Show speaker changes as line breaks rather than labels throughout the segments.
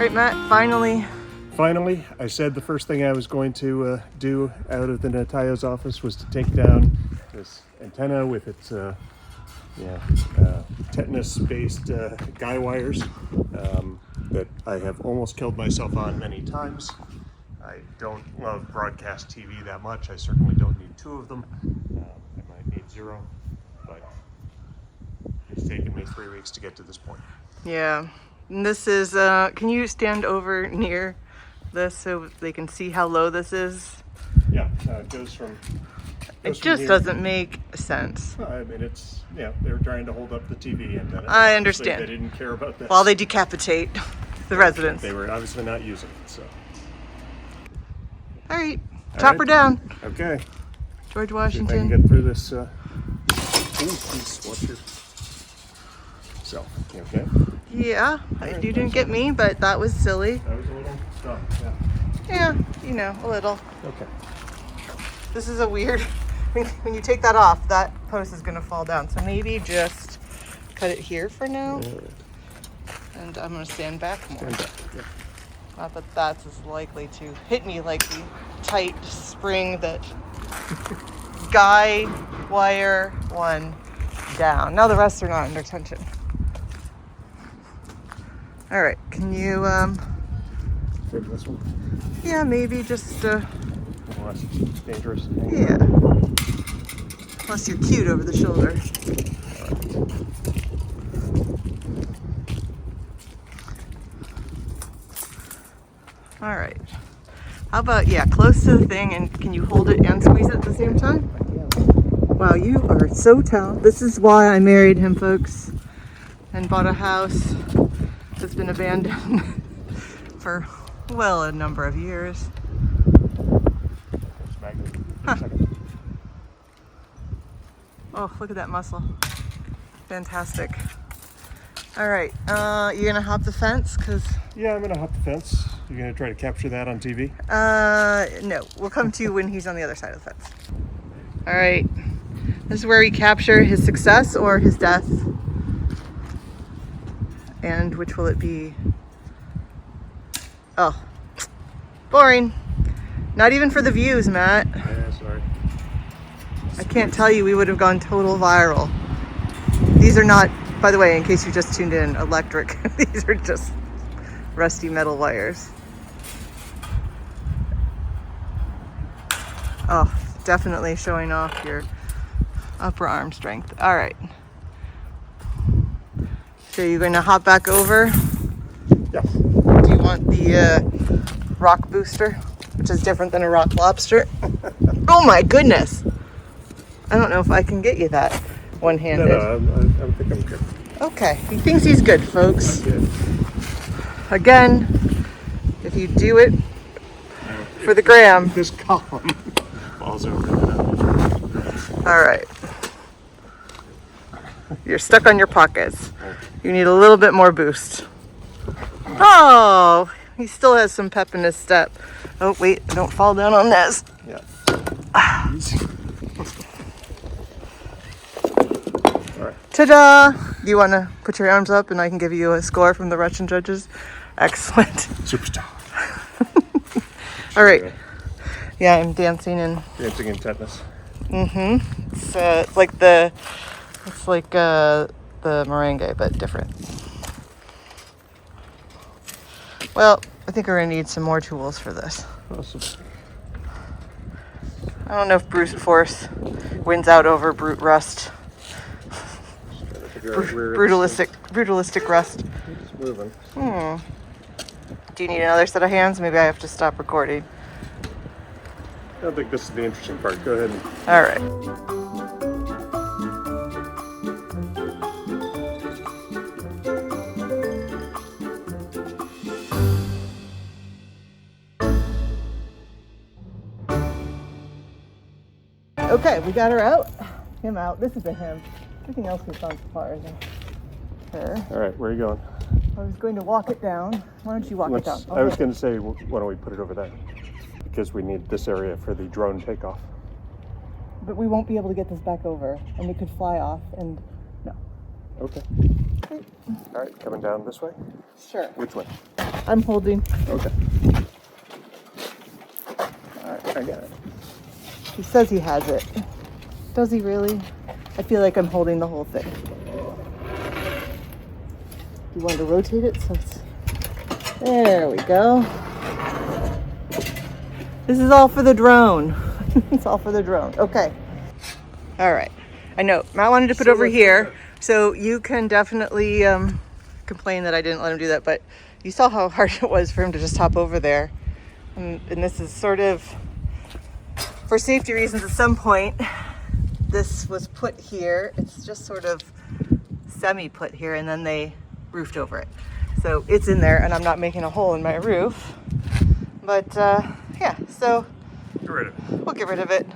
right, Matt, finally.
Finally, I said the first thing I was going to do out of the Natayo's office was to take down this antenna with its tetanus-based guy wires that I have almost killed myself on many times. I don't love broadcast TV that much. I certainly don't need 2 of them. I might need 0, but it's taken me 3 weeks to get to this point.
Yeah, and this is, can you stand over near this so they can see how low this is?
Yeah, it goes from...
It just doesn't make sense.
I mean, it's, they were trying to hold up the TV and then
I understand.
They didn't care about this.
While they decapitate the residents.
They were obviously not using it, so.
All right, chop her down.
Okay.
George
See if I can
Washington.
get through this. Please watch yourself. You okay?
Yeah, you didn't get me, but that was silly.
That was a little dumb,
Yeah, a little.
Okay.
This is a weird, when you take that off, that post is gonna fall down. So maybe just cut it here for now. And I'm gonna stand back more.
Stand back, yeah.
Not that that's as likely to hit me like the tight spring that guy wire one down. Now the rest are not under tension. All right, can you,
Maybe this one.
yeah, maybe just,
Less dangerous.
yeah. Plus you're cute over the shoulder. All right. How about, close to the thing, and can you hold it and squeeze it at the same time? Wow, you are so talented. This is why I married him, folks, and bought a house that's been abandoned for, well, a number of years. Huh. Oh, look at that muscle. Fantastic. All right, you gonna hop the fence?
Yeah, I'm gonna hop the fence. You're gonna try to capture that on TV?
No, we'll come to you when he's on the other side of the fence. All right, this is where we capture his success or his death. And which will it be? Oh, boring. Not even for the views, Matt.
Yeah, sorry.
I can't tell you, we would have gone total viral. These are not, by the way, in case you just tuned in, electric. These are just rusty metal wires. Oh, definitely showing off your upper arm strength. All right. So you're going to hop back over?
Yeah.
Do you want the rock booster, which is different than a rock lobster? Oh my goodness. I don't know if I can get you that one-handed.
No, I think I'm good.
Okay, he thinks he's good, folks.
I'm good.
Again, if you do it for the gram.
This column falls over.
All right. You're stuck on your pockets. You need a little bit more boost. Oh, he still has some pep in his step. Oh, wait, don't fall down on this.
Yeah.
Ta-da! Do you want to put your arms up and I can give you a score from the Russian judges? Excellent.
Superstar.
All right. Yeah, I'm dancing in.
Dancing in tetanus.
Mm-hmm. It's like the merengue, but different. Well, I think we're gonna need some more tools for this.
Awesome.
I don't know if brute force wins out over brute rust. Brutalistic rust.
It's moving.
Do you need another set of hands? Maybe I have to stop recording.
I don't think this is the interesting part. Go ahead.
All right. Okay, we got her out. Him out. This is a him. Everything else we've gone so far isn't her.
All right, where are you going?
I was going to walk it down. Why don't you walk it down?
I was going to say, why don't we put it over there? Because we need this area for the drone takeoff.
But we won't be able to get this back over, and we could fly off, and no.
Okay. All right, coming down this way?
Sure.
Which way?
I'm holding.
Okay. All right, I got it.
He says he has it. Does he really? I feel like I'm holding the whole thing. You want to rotate it so it's... There we go. This is all for the drone. It's all for the drone. Okay. All right. I know Matt wanted to put over here, so you can definitely complain that I didn't let him do that, but you saw how hard it was for him to just hop over there. And this is sort of, for safety reasons, at some point, this was put here. It's just sort of semi-put here, and then they roofed over it. So it's in there, and I'm not making a hole in my roof. But yeah, so
Get rid of it.
we'll get rid of it.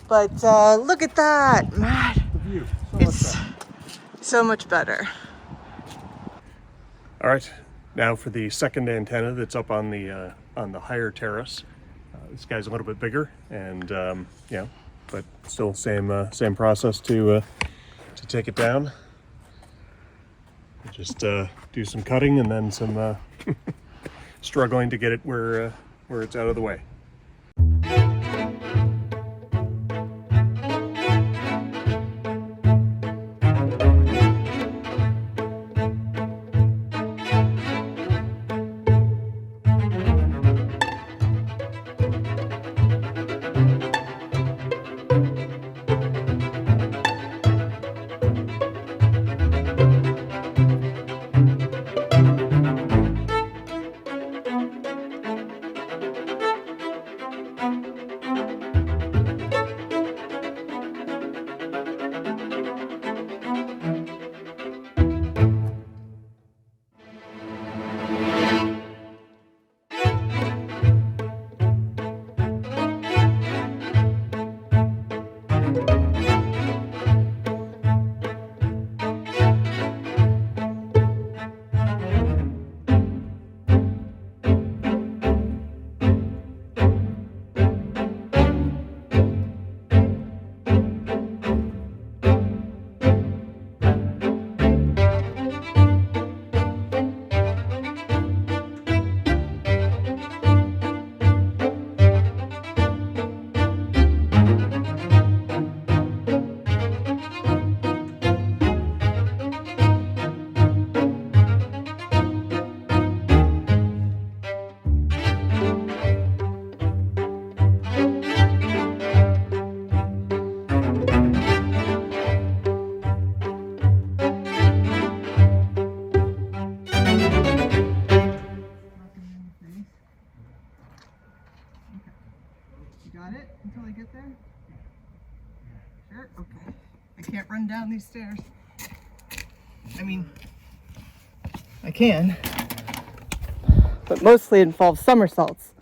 But look at that, Matt.
The view.
It's so much better.
All right, now for the second antenna that's up on the higher terrace. This guy's a little bit bigger, and yeah, but still same process to take it down. Just do some cutting and then some struggling to get it where it's out of the way.
Got it until I get there? Sure? Okay. I can't run down these stairs. I mean, I can, but mostly it involves somersaults.